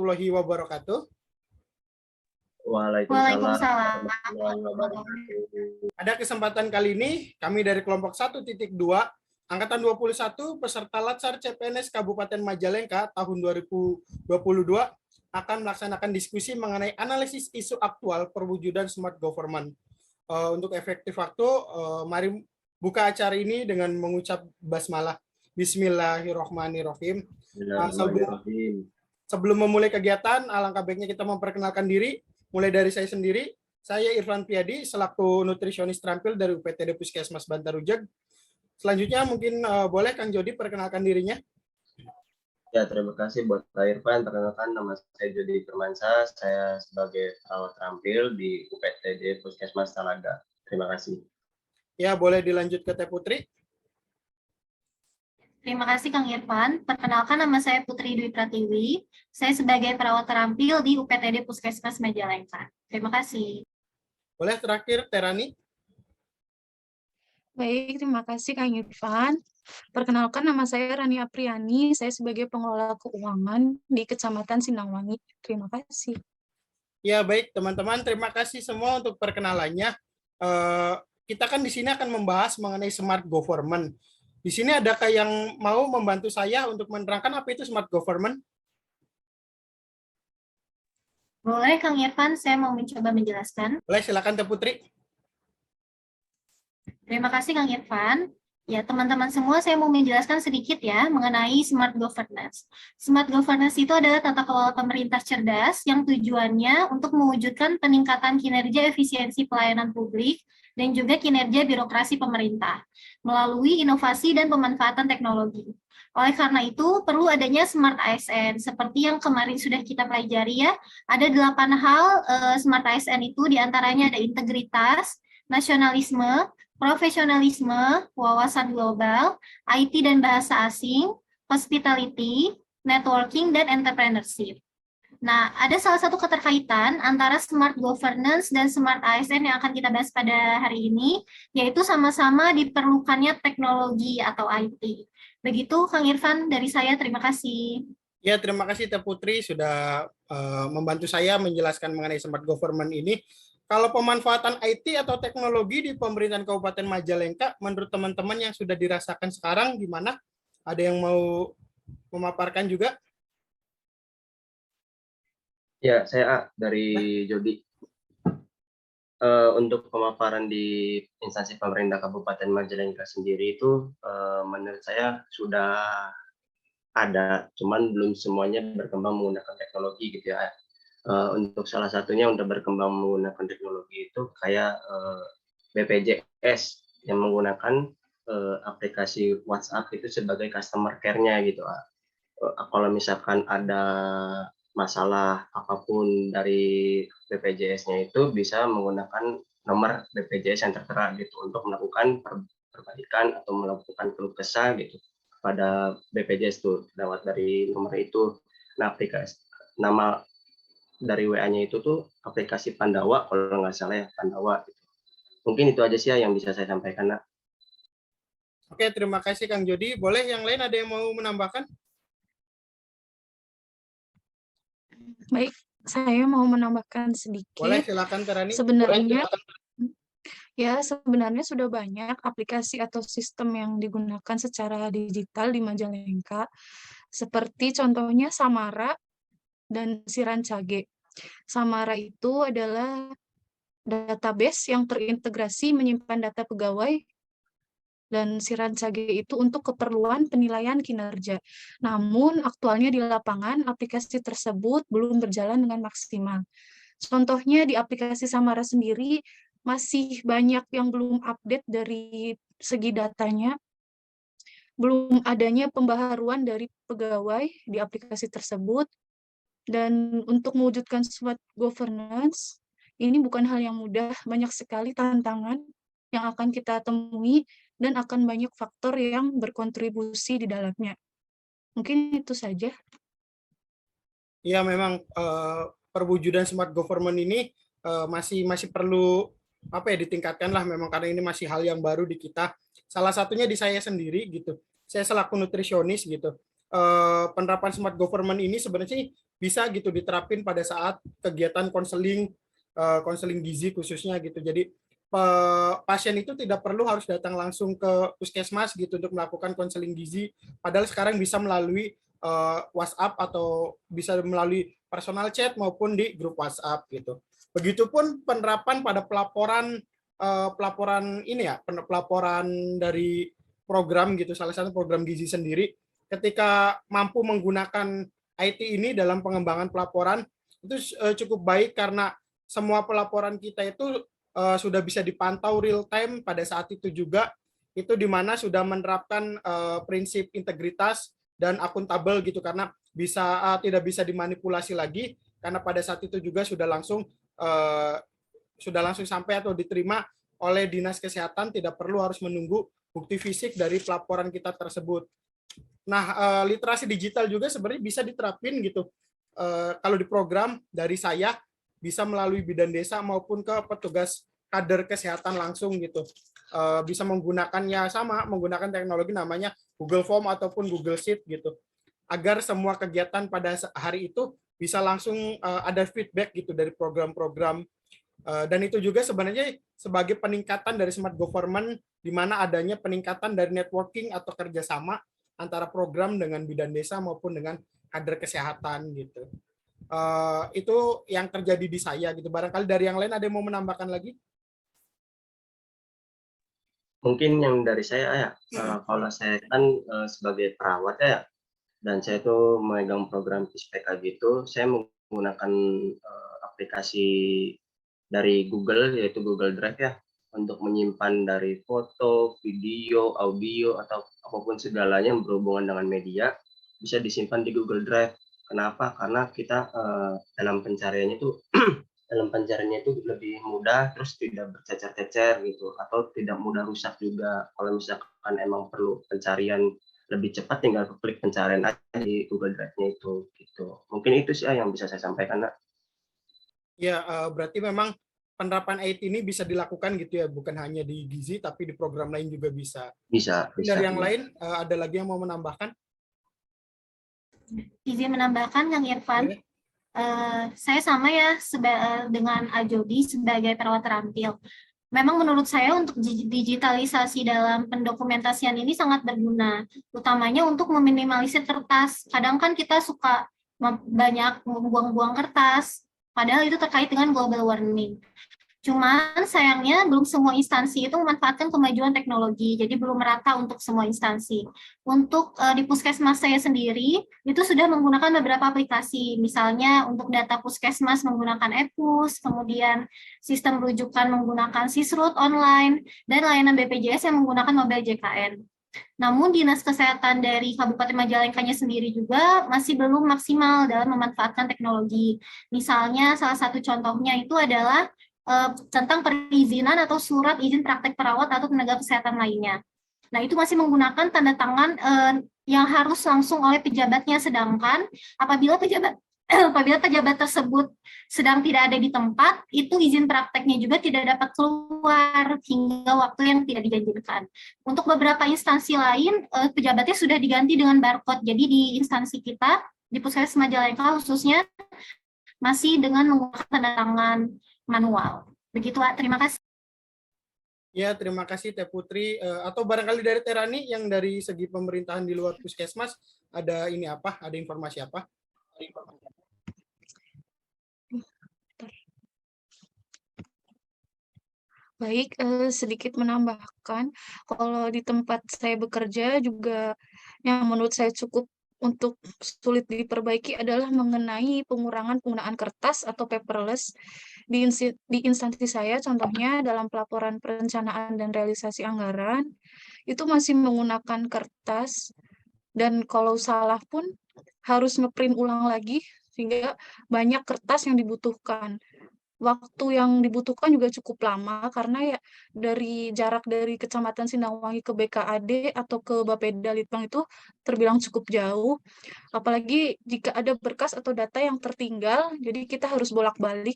warahmatullahi wabarakatuh. Waalaikumsalam Waalaikumsalam. warahmatullahi wabarakatuh. Pada kesempatan kali ini, kami dari kelompok 1.2, Angkatan 21, peserta Latsar CPNS Kabupaten Majalengka tahun 2022 akan melaksanakan diskusi mengenai analisis isu aktual perwujudan smart government. Untuk efektif waktu, mari buka acara ini dengan mengucap basmalah. Bismillahirrahmanirrahim. Sebelum memulai kegiatan, alangkah baiknya kita memperkenalkan diri. Mulai dari saya sendiri, saya Irfan Piadi, selaku nutrisionis terampil dari UPTD Puskesmas Bantarujeg. Selanjutnya mungkin boleh Kang Jody perkenalkan dirinya. Ya, terima kasih buat Pak Irfan. Perkenalkan, nama saya Jody Firmansyah. Saya sebagai perawat terampil di UPTD Puskesmas Talaga. Terima kasih. Ya, boleh dilanjut ke Teh Putri. Terima kasih Kang Irfan. Perkenalkan, nama saya Putri Dwi Pratiwi. Saya sebagai perawat terampil di UPTD Puskesmas Majalengka. Terima kasih. Boleh terakhir Terani. Baik, terima kasih Kang Irfan. Perkenalkan, nama saya Rani Apriani. Saya sebagai pengelola keuangan di Kecamatan Sinangwangi. Terima kasih. Ya, baik teman-teman, terima kasih semua untuk perkenalannya. Kita kan di sini akan membahas mengenai smart government. Di sini adakah yang mau membantu saya untuk menerangkan apa itu smart government? Boleh Kang Irfan, saya mau mencoba menjelaskan. Boleh, silakan Teh Putri. Terima kasih Kang Irfan. Ya, teman-teman semua, saya mau menjelaskan sedikit ya mengenai smart governance. Smart governance itu adalah tata kelola pemerintah cerdas yang tujuannya untuk mewujudkan peningkatan kinerja efisiensi pelayanan publik dan juga kinerja birokrasi pemerintah melalui inovasi dan pemanfaatan teknologi. Oleh karena itu, perlu adanya smart ASN. Seperti yang kemarin sudah kita pelajari ya, ada 8 hal smart ASN itu, diantaranya ada integritas, nasionalisme, profesionalisme, wawasan global, IT dan bahasa asing, hospitality, networking, dan entrepreneurship. Nah, ada salah satu keterkaitan antara smart governance dan smart ASN yang akan kita bahas pada hari ini, yaitu sama-sama diperlukannya teknologi atau IT. Begitu, Kang Irfan, dari saya. Terima kasih. Ya, terima kasih Teh Putri sudah membantu saya menjelaskan mengenai smart government ini. Kalau pemanfaatan IT atau teknologi di pemerintahan Kabupaten Majalengka, menurut teman-teman yang sudah dirasakan sekarang, gimana? Ada yang mau memaparkan juga? Ya, saya dari Jody. Untuk pemaparan di instansi pemerintah Kabupaten Majalengka sendiri itu menurut saya sudah ada, cuman belum semuanya berkembang menggunakan teknologi gitu ya. Untuk salah satunya untuk berkembang menggunakan teknologi itu kayak BPJS yang menggunakan aplikasi WhatsApp itu sebagai customer care-nya gitu. Kalau misalkan ada masalah apapun dari BPJS-nya itu bisa menggunakan nomor BPJS yang tertera gitu untuk melakukan perbaikan atau melakukan keluh kesah gitu pada BPJS tuh lewat dari nomor itu. Nah, aplikasi nama dari WA-nya itu tuh aplikasi Pandawa kalau nggak salah ya, Pandawa gitu. Mungkin itu aja sih yang bisa saya sampaikan. Oke, terima kasih Kang Jody. Boleh yang lain ada yang mau menambahkan? Baik, saya mau menambahkan sedikit. Boleh, silakan Terani. Sebenarnya sudah banyak aplikasi atau sistem yang digunakan secara digital di Majalengka, seperti contohnya Samara dan Sirancage. Samara itu adalah database yang terintegrasi menyimpan data pegawai, dan Sirancage itu untuk keperluan penilaian kinerja. Namun, aktualnya di lapangan, aplikasi tersebut belum berjalan dengan maksimal. Contohnya di aplikasi Samara sendiri, masih banyak yang belum update dari segi datanya, belum adanya pembaharuan dari pegawai di aplikasi tersebut, dan untuk mewujudkan smart governance, ini bukan hal yang mudah, banyak sekali tantangan yang akan kita temui, dan akan banyak faktor yang berkontribusi di dalamnya. Mungkin itu saja. Ya, memang perwujudan smart government ini masih perlu ditingkatkan lah, memang karena ini masih hal yang baru di kita. Salah satunya di saya sendiri gitu. Saya selaku nutrisionis gitu. Penerapan smart government ini sebenarnya sih bisa gitu diterapin pada saat kegiatan konseling gizi khususnya gitu. Jadi pasien itu tidak perlu harus datang langsung ke puskesmas gitu untuk melakukan konseling gizi, padahal sekarang bisa melalui WhatsApp atau bisa melalui personal chat maupun di grup WhatsApp gitu. Begitupun penerapan pada pelaporan ini ya, pelaporan dari program gitu, salah satu program gizi sendiri, ketika mampu menggunakan IT ini dalam pengembangan pelaporan itu cukup baik karena semua pelaporan kita itu sudah bisa dipantau real time pada saat itu juga, itu di mana sudah menerapkan prinsip integritas dan akuntabel gitu, karena tidak bisa dimanipulasi lagi karena pada saat itu juga sudah langsung sampai atau diterima oleh Dinas Kesehatan, tidak perlu harus menunggu bukti fisik dari pelaporan kita tersebut. Nah, literasi digital juga sebenarnya bisa diterapin gitu. Kalau di program dari saya bisa melalui bidan desa maupun ke petugas kader kesehatan langsung gitu. Bisa menggunakan teknologi namanya Google Form ataupun Google Sheet gitu. Agar semua kegiatan pada hari itu bisa langsung ada feedback gitu dari program-program. Dan itu juga sebenarnya sebagai peningkatan dari smart government, di mana adanya peningkatan dari networking atau kerjasama antara program dengan bidan desa maupun dengan kader kesehatan gitu. Itu yang terjadi di saya gitu. Barangkali dari yang lain ada yang mau menambahkan lagi? Mungkin yang dari saya ya, kalau saya kan sebagai perawat ya, dan saya tuh memegang program PISPK gitu, saya menggunakan aplikasi dari Google, yaitu Google Drive ya, untuk menyimpan dari foto, video, audio, atau apapun segalanya yang berhubungan dengan media, bisa disimpan di Google Drive. Kenapa? Karena kita dalam pencariannya itu lebih mudah, terus tidak bercecer-cecer gitu, atau tidak mudah rusak juga. Kalau misalkan emang perlu pencarian lebih cepat, tinggal klik pencarian aja di Google Drive-nya itu gitu. Mungkin itu sih yang bisa saya sampaikan, Nak. Ya, berarti memang penerapan IT ini bisa dilakukan gitu ya, bukan hanya di gizi tapi di program lain juga bisa. Bisa. Dari yang Ya. lain ada lagi yang mau menambahkan? Izin menambahkan, Kang Irfan. Saya sama ya dengan Ajodi sebagai perawat terampil. Memang menurut saya untuk digitalisasi dalam pendokumentasian ini sangat berguna, utamanya untuk meminimalisir kertas. Kadang kan kita suka banyak membuang-buang kertas, padahal itu terkait dengan global warming. Cuman sayangnya belum semua instansi itu memanfaatkan kemajuan teknologi, jadi belum merata untuk semua instansi. Untuk di puskesmas saya sendiri, itu sudah menggunakan beberapa aplikasi, misalnya untuk data puskesmas menggunakan Epus, kemudian sistem rujukan menggunakan Sisrut online, dan layanan BPJS yang menggunakan mobile JKN. Namun Dinas Kesehatan dari Kabupaten Majalengkanya sendiri juga masih belum maksimal dalam memanfaatkan teknologi. Misalnya salah satu contohnya itu adalah tentang perizinan atau surat izin praktek perawat atau tenaga kesehatan lainnya. Nah, itu masih menggunakan tanda tangan yang harus langsung oleh pejabatnya, sedangkan apabila pejabat tersebut sedang tidak ada di tempat, itu izin prakteknya juga tidak dapat keluar hingga waktu yang tidak dijanjikan. Untuk beberapa instansi lain, pejabatnya sudah diganti dengan barcode. Jadi di instansi kita, di Puskesmas Majalengka khususnya, masih dengan menggunakan tanda tangan manual. Begitu, Pak. Terima kasih. Ya, terima kasih Teh Putri. Atau barangkali dari Terani yang dari segi pemerintahan di luar puskesmas, ada ini apa? Ada informasi apa? Baik, sedikit menambahkan, kalau di tempat saya bekerja juga yang menurut saya cukup untuk sulit diperbaiki adalah mengenai pengurangan penggunaan kertas atau paperless di instansi saya. Contohnya dalam pelaporan perencanaan dan realisasi anggaran, itu masih menggunakan kertas, dan kalau salah pun harus ngeprint ulang lagi, sehingga banyak kertas yang dibutuhkan. Waktu yang dibutuhkan juga cukup lama karena ya dari jarak dari Kecamatan Sindangwangi ke BKAD atau ke Bapeda Litbang itu terbilang cukup jauh. Apalagi jika ada berkas atau data yang tertinggal, jadi kita harus bolak-balik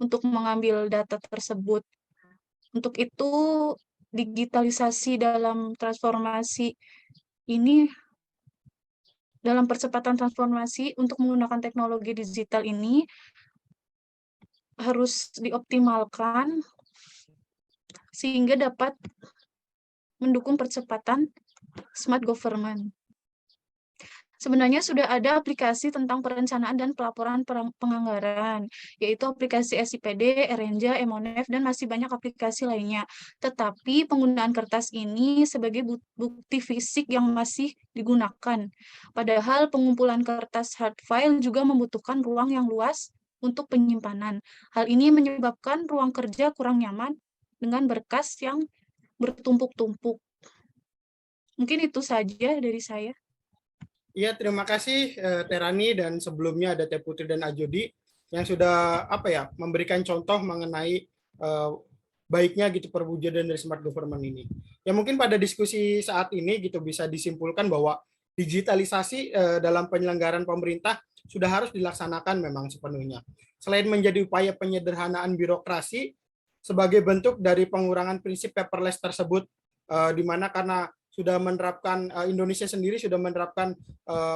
untuk mengambil data tersebut. Untuk itu digitalisasi dalam transformasi ini dalam percepatan transformasi untuk menggunakan teknologi digital ini harus dioptimalkan sehingga dapat mendukung percepatan smart government. Sebenarnya sudah ada aplikasi tentang perencanaan dan pelaporan penganggaran, yaitu aplikasi SIPD, Erenja, Emonef, dan masih banyak aplikasi lainnya. Tetapi penggunaan kertas ini sebagai bukti fisik yang masih digunakan. Padahal pengumpulan kertas hard file juga membutuhkan ruang yang luas untuk penyimpanan. Hal ini menyebabkan ruang kerja kurang nyaman dengan berkas yang bertumpuk-tumpuk. Mungkin itu saja dari saya. Iya, terima kasih Terani, dan sebelumnya ada Teh Putri dan Ajodi yang sudah memberikan contoh mengenai baiknya gitu perwujudan dari smart government ini. Ya mungkin pada diskusi saat ini gitu bisa disimpulkan bahwa digitalisasi dalam penyelenggaraan pemerintah sudah harus dilaksanakan memang sepenuhnya. Selain menjadi upaya penyederhanaan birokrasi sebagai bentuk dari pengurangan prinsip paperless tersebut, di mana karena sudah menerapkan Indonesia sendiri sudah menerapkan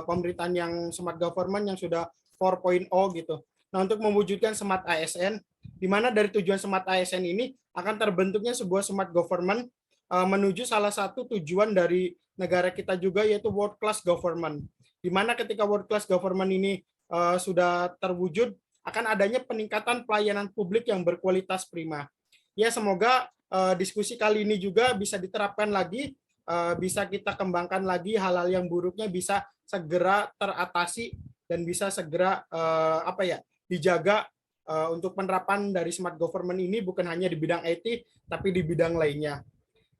pemerintahan yang smart government yang sudah 4.0 gitu. Nah, untuk mewujudkan smart ASN, di mana dari tujuan smart ASN ini akan terbentuknya sebuah smart government menuju salah satu tujuan dari negara kita juga, yaitu world class government. Di mana ketika world class government ini sudah terwujud, akan adanya peningkatan pelayanan publik yang berkualitas prima. Ya, semoga diskusi kali ini juga bisa diterapkan lagi, bisa kita kembangkan lagi, hal-hal yang buruknya bisa segera teratasi dan bisa segera dijaga untuk penerapan dari smart government ini bukan hanya di bidang IT tapi di bidang lainnya.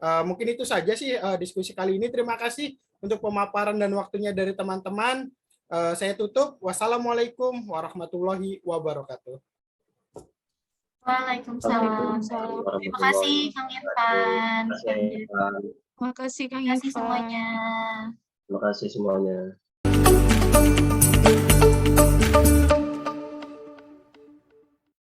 Mungkin itu saja sih diskusi kali ini. Terima kasih untuk pemaparan dan waktunya dari teman-teman. Saya tutup. Wassalamualaikum warahmatullahi wabarakatuh. Waalaikumsalam. Terima kasih Kang Irfan. Terima kasih Kang Terima kasih Irfan. semuanya. Terima kasih semuanya.